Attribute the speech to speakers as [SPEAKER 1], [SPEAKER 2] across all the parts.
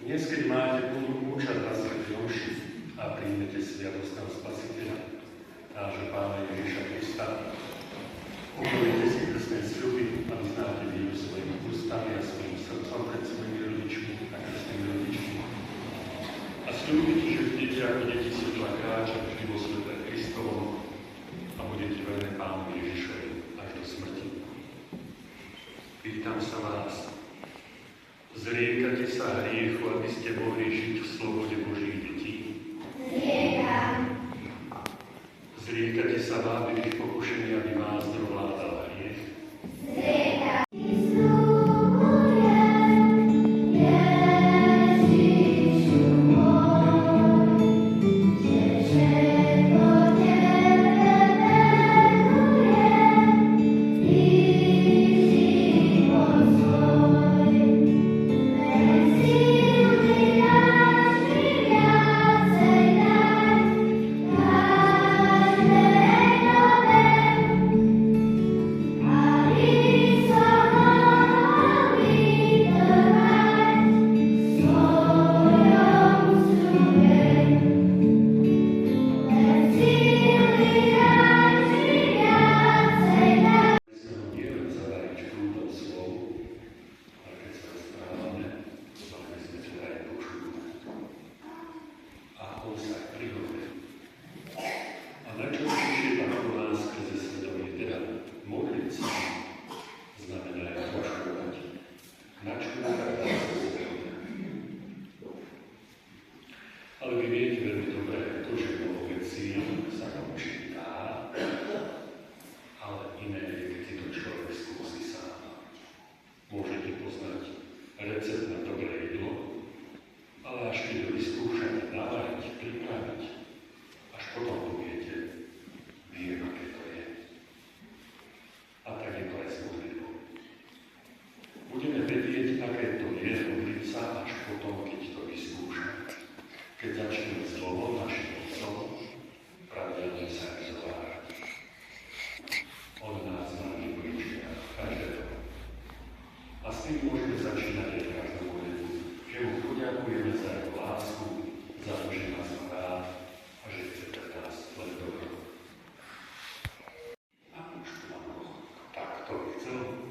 [SPEAKER 1] Dnes, keď máte plnú účasť na svätej omši a príjmete sviatostného Spasiteľa, nášho Pána Ježiša Krista, uvedomíte si krstné sľuby a vyznáte vieru svojimi ústami a svojim srdcom pred svojimi rodičmi a krstnými rodičmi. A sľubujete, že budete ako deti svetla kráčať vždy vo svetle Kristovom a budete verné Pánu Ježišovi až do smrti. Pýtam sa vás, zriekate sa hriechu, aby ste mohli žiť v slobode Božích detí?
[SPEAKER 2] Zriekam.
[SPEAKER 1] Zriekate sa vábivých pokušení, aby vás dovládal hriech?
[SPEAKER 2] Zriekam.
[SPEAKER 1] Ale vy viete veľmi dobre, to, že mnoho vecí sa naučiť dá, ale iné je, keď si to človek skúsi sám. Môžete poznať recept na dobré jedlo, ale až keď ho vyskúšate navariť, pripraviť, až potom poviete, viem, aké to je. A tak je to aj s modlitbou. Budeme vedieť, aké to je modliť sa až potom, keď to vyskúšame. Keď začneme slovo našim Otcom, pravidelne sa vyzovárať. On nás má vybličia každého. A s tým môžeme začínať aj každú modlitbu, že mu poďakujeme za jeho lásku, za to, že nás má rád a že chce pre nás len dobro. A už tu mám Boh. Tak to chcel.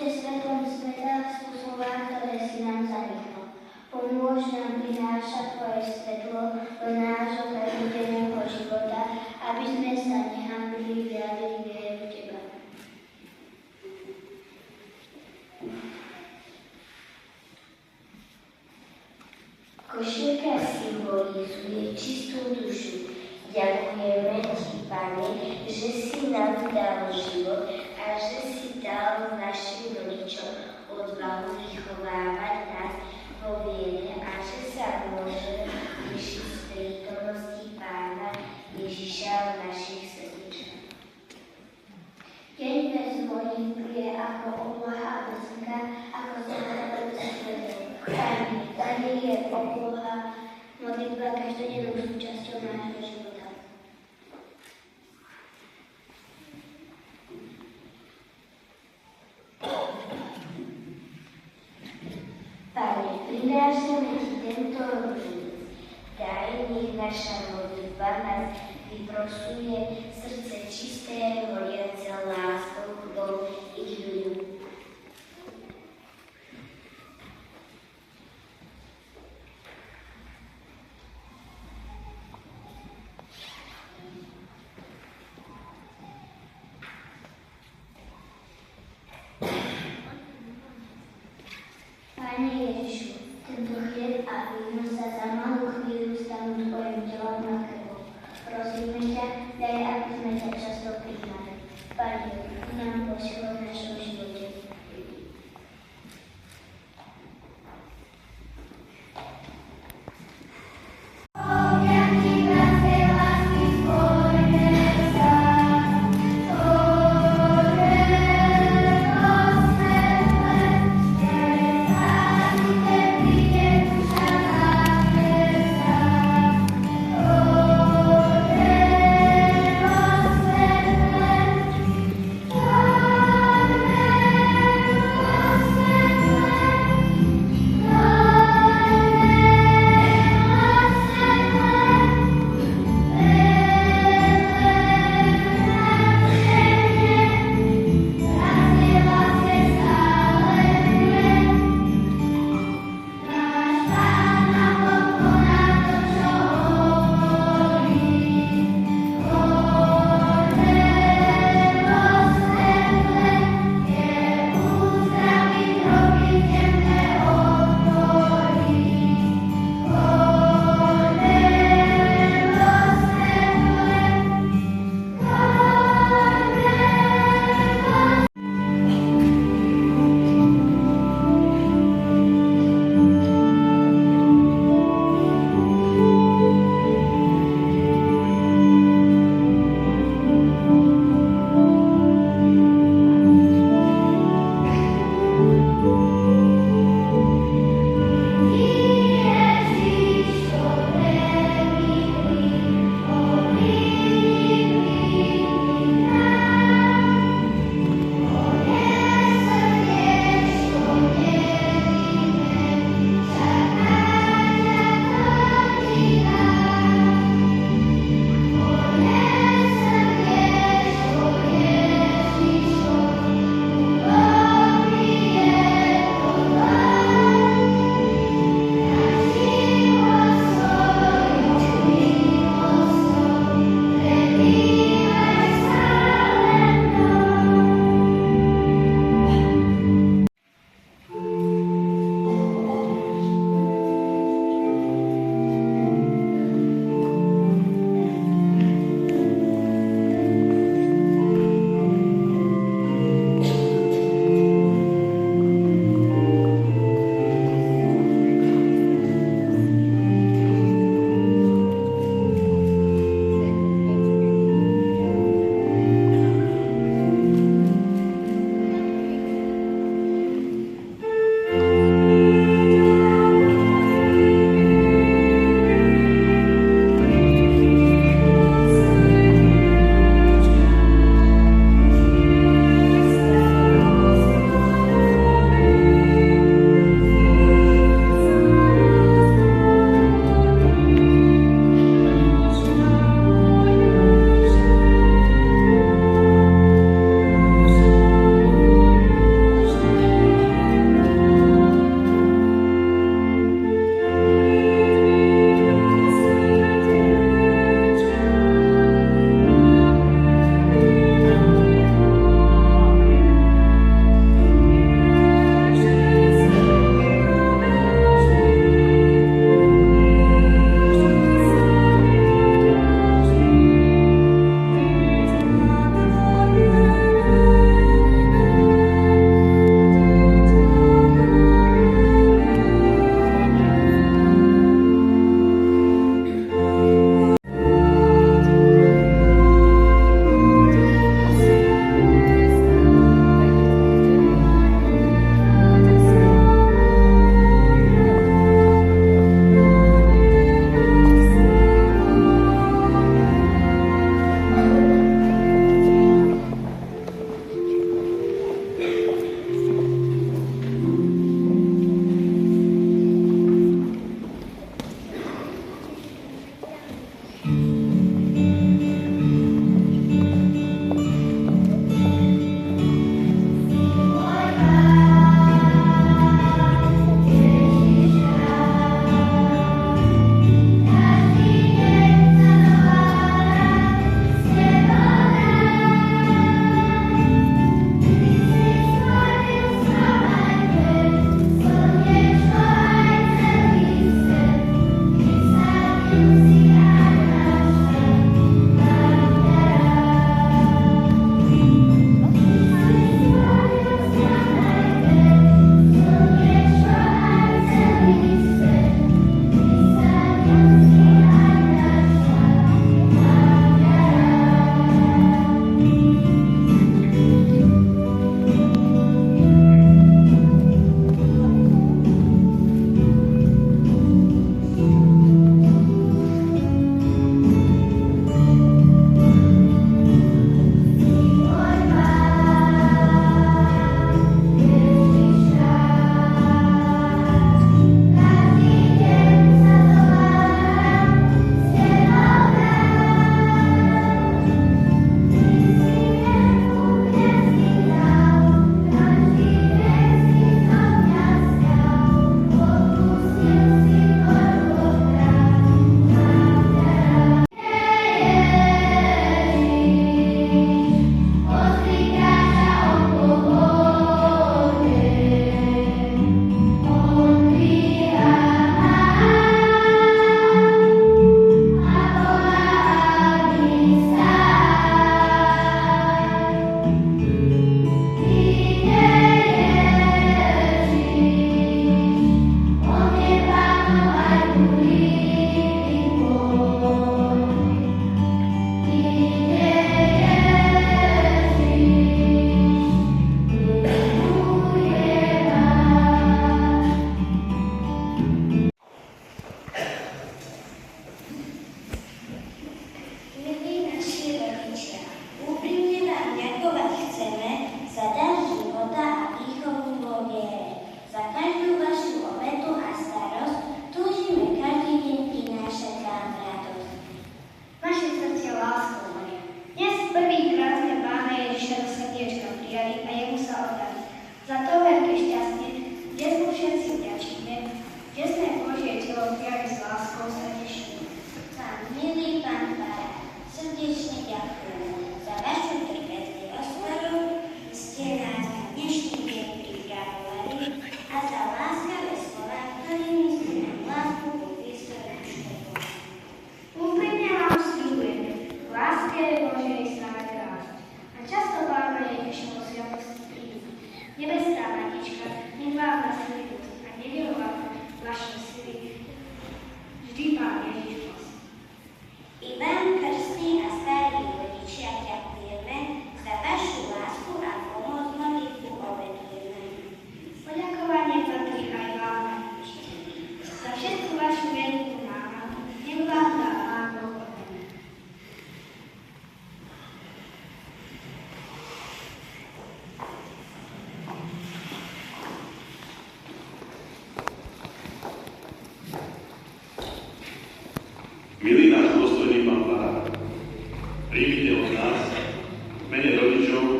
[SPEAKER 2] si svetlom sveta sú slová, ktoré si nám zanechal. Pomôž nám prinášať Tvoje svetlo do nášho každodenného života, aby sme sa nehanbili vyjadriť vieru v Teba. Košielka symbolizuje čistú dušu. Ďakujeme Ti, Pane, že si nám dal život a že si dal našim rodičom odvahu vychovávať nás vo viere a že sa môže tešiť z prítomnosti Pána Ježiša v našich srdciach. Deň bez mojich je ako obloha a slnka, ako západajúce svetlo. Pane je obloha, modlitba každodennou súčasťou nášho života. Pane, prinášame Ti tento rúženec. Daj, nech naša modlitba nás vyprosuje srdce čisté, horiace láskou k Bohu i k ľuďom. Pane Ježišu, tento chlieb a víno sa za malú chvíľu stanú Tvojim telom a krvou. Prosíme ťa, daj, aby sme ťa často prijímali.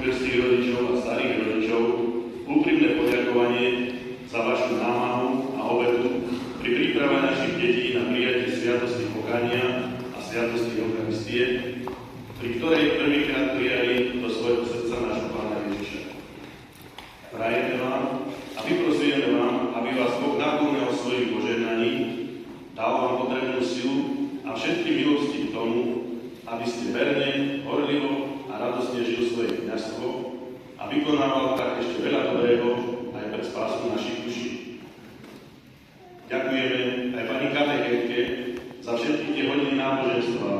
[SPEAKER 3] krstných rodičov a starých rodičov úprimné poďakovanie za vašu námahu a obetu pri príprave našich detí na prijatie sviatosti pokania a sviatosti Eucharistie, pri ktorej prvýkrát prijali do svojho srdca nášho Pána Ježiša. Prajeme vám a vyprosujeme vám, aby vás Boh naplnil svojich požehnaní, dal vám potrebnú silu a všetky milosti k tomu, aby ste verne, horlivo a radostne žil svoje kňazstvo a vykonával tak ešte veľa dobrého aj pre spásu našich duší. Ďakujeme aj pani katechétke za všetky tie hodiny náboženstva,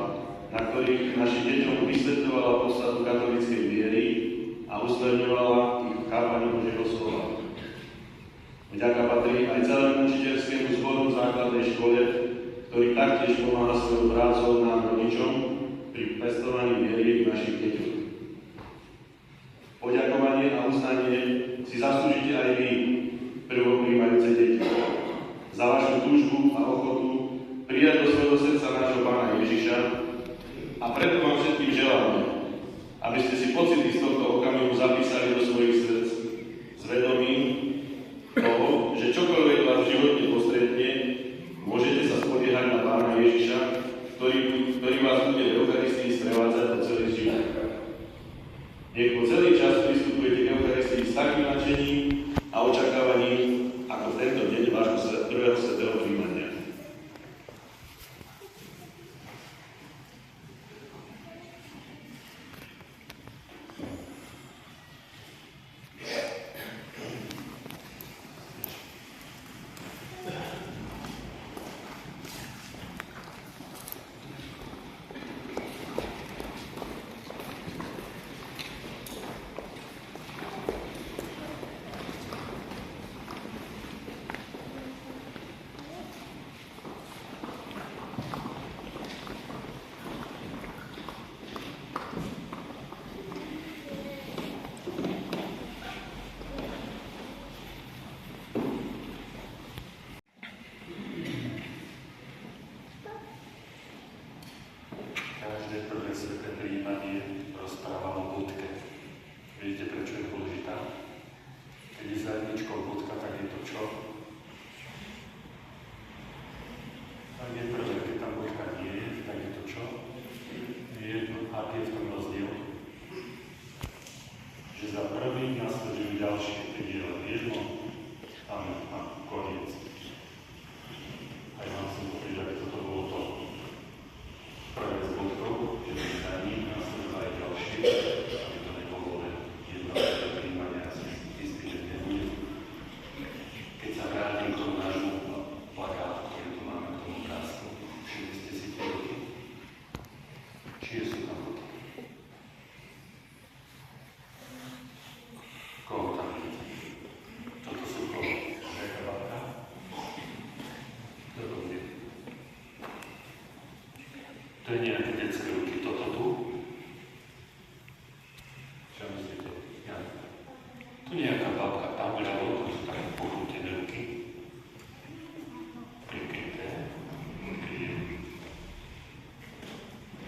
[SPEAKER 3] na ktorých našim deťom vysvetľovala podstatu katolíckej viery a usmerňovala ich v chápaní Božieho slova. Vďaka patrí aj celému učiteľskému zboru v základnej škole, ktorý taktiež pomáha svojou prácou nám rodičom pri pestovaní viery našich deťov. Poďakovanie a uznanie si zaslúžite aj vy, prvopríjmajúce deti, za vašu túžbu a ochotu prijať do svojho srdca nášho Pána Ježiša a preto vám všetkým želáme, aby ste si pocity z tohto okamihu zapísali do svojich srdc s vedomím toho, že čokoľvek vás v živote postretne, môžete sa spoliehať na Pána Ježiša, ktorý vás bude v Eucharistii sprevádzať po celý život. Nech po celý čas pristupujete k Eucharistii s takým nadšením a očakávaním, ako v tento deň vášho prvého svätého príjmania.
[SPEAKER 1] Každé prvé sveté príjmanie rozpráva o budke. Viete, prečo je dôležitá? Keď je za jedničkou budka, tak je to čo? Tak je prvé, keď tam budka nie je, tak je to čo? Aký je v tom rozdiel? Že za prvým nasledujú ďalšie, keď je len jedno, tam má koniec. Aj vám som povedal, aby toto bolo to prvé z bodkov, že za ním nasleduje aj ďalšie, aby to nebolo len jedno príjmanie a istý, že nebude. Keď sa vrátim k tomu nášmu plakátu, ktorý tu máme k tomu obrázku, všimli ste si tie ruky? Čie sú tam ruky? Koho tam vidíte? Toto sú koho? Nejaká babka? Kto to bude? To je nejaké detské ruky. Toto tu? Čo myslíte? Ja. Tu nejaká babka tam ľavo, to sú také pokrútené ruky. Prikryté.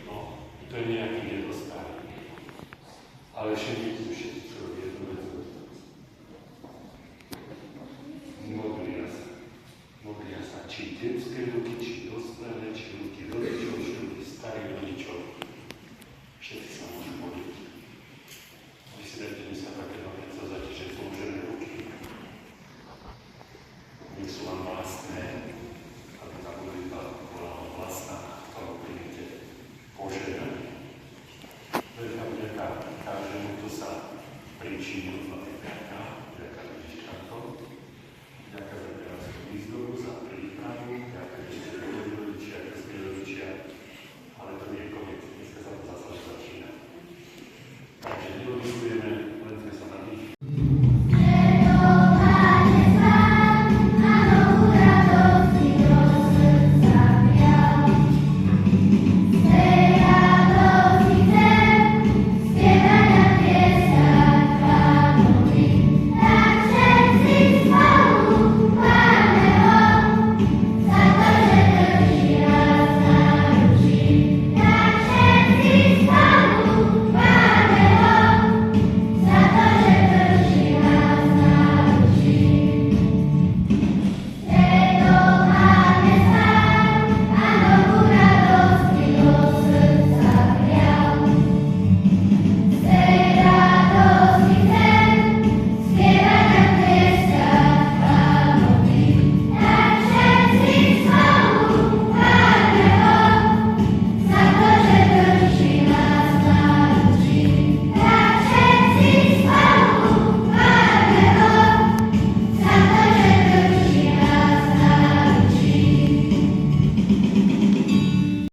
[SPEAKER 1] No, to je nejaký nedostáv. Ale všimnite si všetci, čo robí jednu vec. Modlia sa. Či detské ruky, či dospelé, či ruky rodičov, či ruky starých rodičov. Všetci sa môžu modliť. Vy si dajte mi sa takéto predstavzať, že zložené ruky nie sú vám vlastné, aby tá modlitba bola vlastná, ktorou príjmete požehnanie. To je tam vďaka každému, kto sa pričinil na tej vďaka Ježiščanko. Vďaka za